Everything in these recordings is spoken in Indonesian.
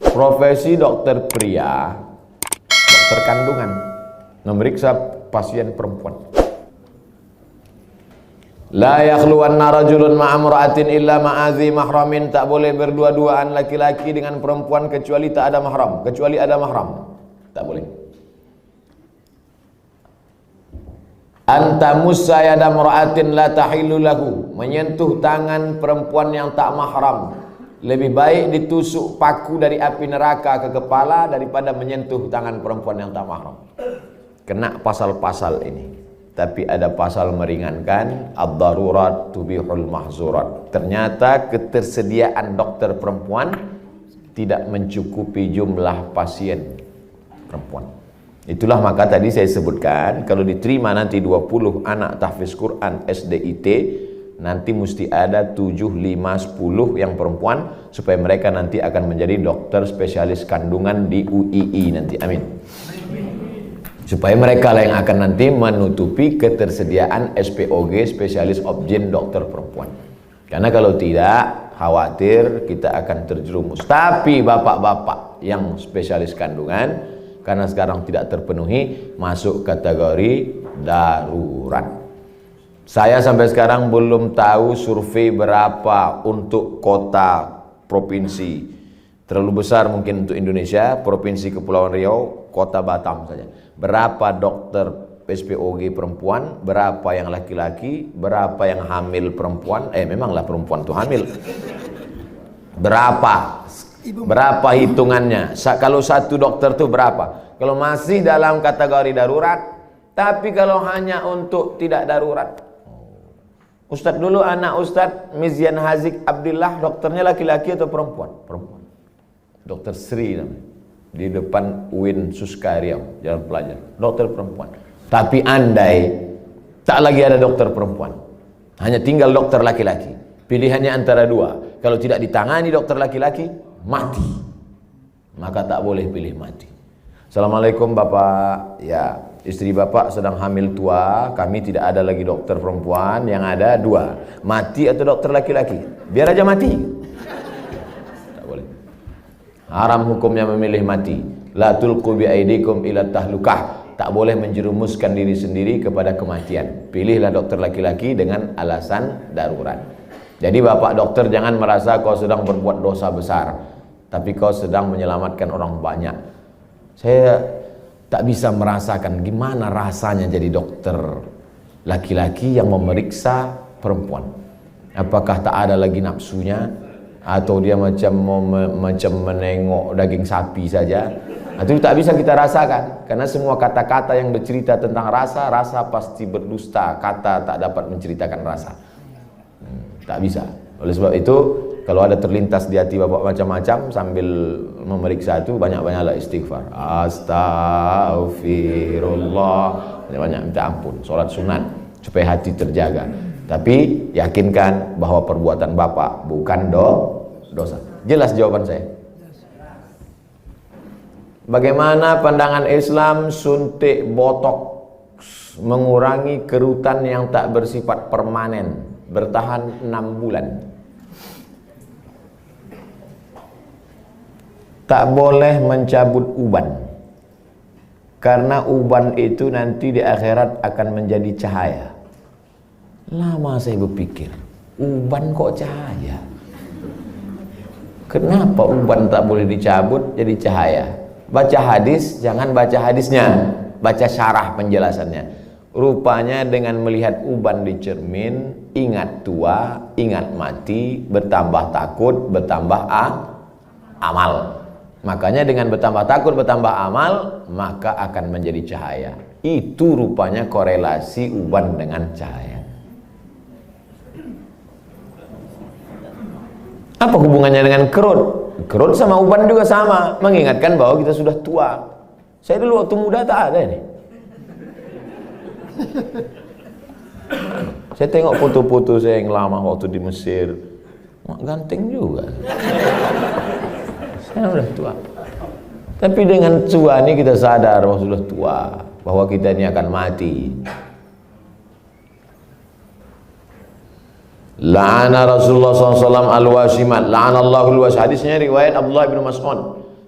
Profesi dokter pria, dokter kandungan, memeriksa pasien perempuan. La yakhluwanna rajulun ma'amra'atin illa ma'azi mahramin. Tak boleh berdua-duaan laki-laki dengan perempuan kecuali tak ada mahram, kecuali ada mahram. Tak boleh. Anta musayyada mar'atin la tahillu lahu. Menyentuh tangan perempuan yang tak mahram lebih baik ditusuk paku dari api neraka ke kepala daripada menyentuh tangan perempuan yang tak mahram. Kena pasal-pasal ini. Tapi ada pasal meringankan, ad-darurat tubihul mahzurat. Ternyata ketersediaan dokter perempuan tidak mencukupi jumlah pasien perempuan. Itulah maka tadi saya sebutkan, kalau diterima nanti 20 anak tahfiz Quran SDIT, nanti mesti ada 7, 5, 10 yang perempuan, supaya mereka nanti akan menjadi dokter spesialis kandungan di UII nanti. Amin. Supaya mereka lah yang akan nanti menutupi ketersediaan SPOG, spesialis obgyn dokter perempuan. Karena kalau tidak, khawatir kita akan terjerumus. Tapi bapak-bapak yang spesialis kandungan, karena sekarang tidak terpenuhi, masuk kategori darurat. Saya sampai sekarang belum tahu survei berapa untuk kota provinsi. Terlalu besar mungkin untuk Indonesia, Provinsi Kepulauan Riau, Kota Batam saja. Berapa dokter SPOG perempuan, berapa yang laki-laki, berapa yang hamil perempuan, memanglah perempuan itu hamil. Berapa hitungannya? Kalau satu dokter itu berapa? Kalau masih dalam kategori darurat, tapi kalau hanya untuk tidak darurat. Ustadz dulu anak Ustadz Mizyan Hazik Abdillah, dokternya laki-laki atau perempuan? Perempuan. Dokter Sri namanya. Di depan UIN Suska Riau, Jalan Pelajar. Dokter perempuan. Tapi andai tak lagi ada dokter perempuan, hanya tinggal dokter laki-laki, pilihannya antara dua. Kalau tidak ditangani dokter laki-laki, mati. Maka tak boleh pilih mati. Assalamualaikum Bapak. Ya, istri Bapak sedang hamil tua. Kami tidak ada lagi dokter perempuan. Yang ada dua, mati atau dokter laki-laki. Biar aja mati. Tak boleh. Haram hukumnya memilih mati. La tulqu bi aidikum ila tahlukah. Tak boleh menjerumuskan diri sendiri kepada kematian. Pilihlah dokter laki-laki dengan alasan darurat. Jadi Bapak dokter jangan merasa kau sedang berbuat dosa besar, tapi kau sedang menyelamatkan orang banyak. Saya tak bisa merasakan gimana rasanya jadi dokter laki-laki yang memeriksa perempuan. Apakah tak ada lagi nafsunya, atau dia macam menengok daging sapi saja? Itu tak bisa kita rasakan, karena semua kata-kata yang bercerita tentang rasa, rasa pasti berdusta. Kata tak dapat menceritakan rasa. Tak bisa. Oleh sebab itu, kalau ada terlintas di hati Bapak macam-macam sambil memeriksa itu, banyak-banyaklah istighfar. Astaghfirullah. Banyak minta ampun, sholat sunat supaya hati terjaga. Tapi yakinkan bahwa perbuatan Bapak bukan dosa. Jelas jawaban saya. Bagaimana pandangan Islam suntik botox mengurangi kerutan yang tak bersifat permanen, bertahan 6 bulan? Tak boleh mencabut uban, karena uban itu nanti di akhirat akan menjadi cahaya. Lama saya berpikir, uban kok cahaya? Kenapa uban tak boleh dicabut jadi cahaya? Baca hadis, jangan baca hadisnya, baca syarah penjelasannya. Rupanya dengan melihat uban di cermin, ingat tua, ingat mati, bertambah takut, bertambah amal. Makanya dengan bertambah takut, bertambah amal, maka akan menjadi cahaya. Itu rupanya korelasi uban dengan cahaya. Apa hubungannya dengan kerut? Kerut sama uban juga sama, mengingatkan bahwa kita sudah tua. Saya dulu waktu muda tak ada ini. Saya tengok foto-foto saya yang lama waktu di Mesir, ganteng juga. Saya sudah tua. Tapi dengan tua ini kita sadar bahwa sudah tua, bahwa kita ini akan mati. La'ana Rasulullah SAW al-wasimat. La'anallahu al-wasimat. Hadisnya riwayat Abdullah bin Mas'ud.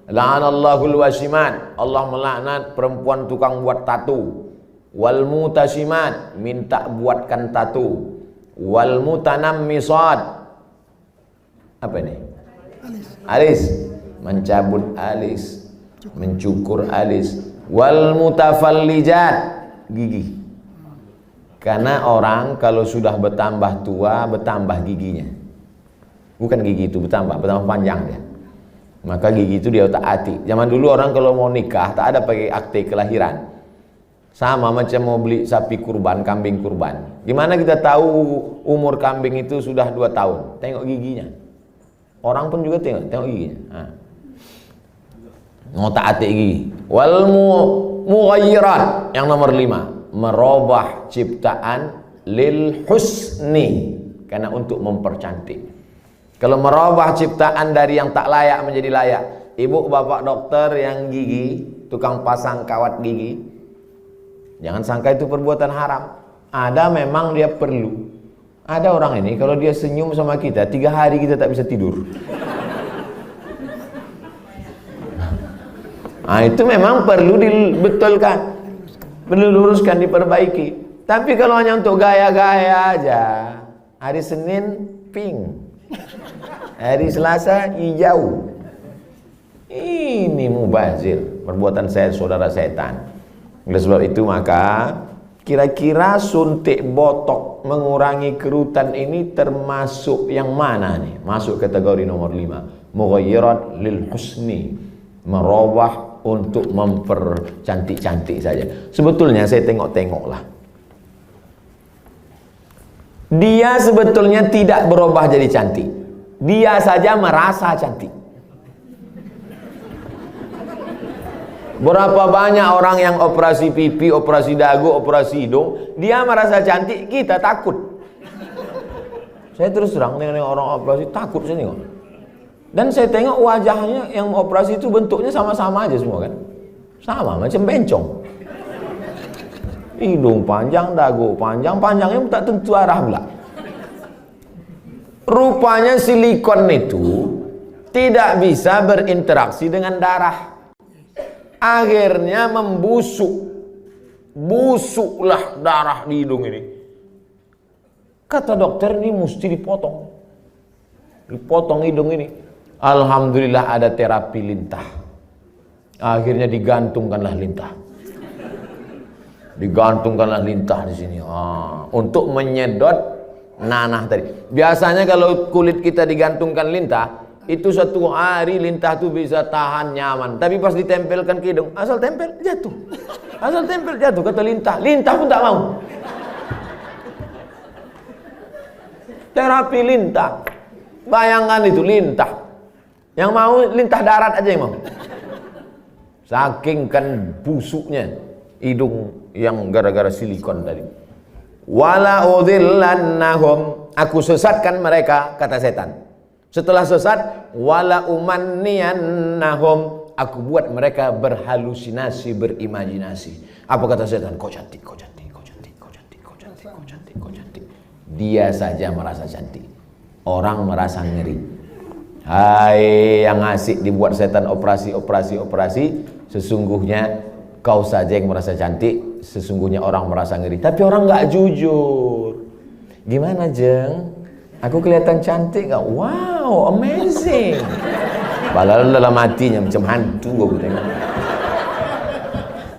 La'anallahu al-wasimat. Allah melaknat perempuan tukang buat tato. Wal mutasimat, minta buatkan tato. Wal mutanammisat. Apa ini? Alis. Mencabut alis, mencukur alis. Wal mutafallijat, gigi. Karena orang kalau sudah bertambah tua, bertambah giginya. Bukan gigi itu bertambah panjang dia. Maka gigi itu dia otak-atik. Zaman dulu orang kalau mau nikah, tak ada pakai akte kelahiran. Sama macam mau beli sapi kurban, kambing kurban. Gimana kita tahu umur kambing itu sudah 2 tahun? Tengok giginya. Orang pun juga tengok giginya. Otak-atik gigi. Wal mughayyirat, yang nomor 5. Merubah ciptaan lil husni, karena untuk mempercantik. Kalau merubah ciptaan dari yang tak layak menjadi layak. Ibu bapak dokter yang gigi, tukang pasang kawat gigi, jangan sangka itu perbuatan haram. Ada memang dia perlu. Ada orang ini kalau dia senyum sama kita 3 hari kita tak bisa tidur. Nah, itu memang perlu dibetulkan, perlu luruskan, diperbaiki. Tapi kalau hanya untuk gaya-gaya aja, hari Senin pink, hari Selasa hijau, ini mubazir, perbuatan saya saudara setan. Oleh sebab itu maka kira-kira suntik botok mengurangi kerutan ini termasuk yang mana nih? Masuk kategori nomor 5, mughayyirat lil husni, merubah untuk mempercantik-cantik saja. Sebetulnya saya tengok-tengoklah, dia sebetulnya tidak berubah jadi cantik, dia saja merasa cantik. Berapa banyak orang yang operasi pipi, operasi dagu, operasi hidung, dia merasa cantik, kita takut. Saya terus terang dengan orang operasi takut saya tengok. Dan saya tengok wajahnya yang operasi itu bentuknya sama-sama aja semua kan. Sama, macam bencong. Hidung panjang, dagu panjang, panjangnya tak tentu arah pula. Rupanya silikon itu tidak bisa berinteraksi dengan darah. Akhirnya membusuk. Busuklah darah di hidung ini. Kata dokter, ini mesti dipotong. Dipotong hidung ini. Alhamdulillah ada terapi lintah. Akhirnya digantungkanlah lintah. Digantungkanlah lintah di sini. Untuk menyedot nanah tadi. Biasanya kalau kulit kita digantungkan lintah, itu 1 hari lintah itu bisa tahan nyaman. Tapi pas ditempelkan ke hidung, asal tempel jatuh. Asal tempel jatuh, kata lintah. Lintah pun tak mau. Terapi lintah. Bayangkan itu lintah. Yang mau lintah darat aja yang mau. Saking kan busuknya hidung yang gara-gara silikon tadi. Wala udhillannahum, aku sesatkan mereka, kata setan. Setelah sesat, wala umanniyannahum, aku buat mereka berhalusinasi, berimajinasi. Apa kata setan? Kau cantik, kau cantik, kau cantik, kau cantik, kau cantik, kau cantik, kau cantik. Dia saja merasa cantik. Orang merasa ngeri. Hai yang asik dibuat setan operasi, sesungguhnya kau saja yang merasa cantik, sesungguhnya orang merasa ngeri. Tapi orang nggak jujur. Gimana Jeng? Aku kelihatan cantik nggak? Wow, amazing. Padahal dalam hatinya macam hantu gue tengok.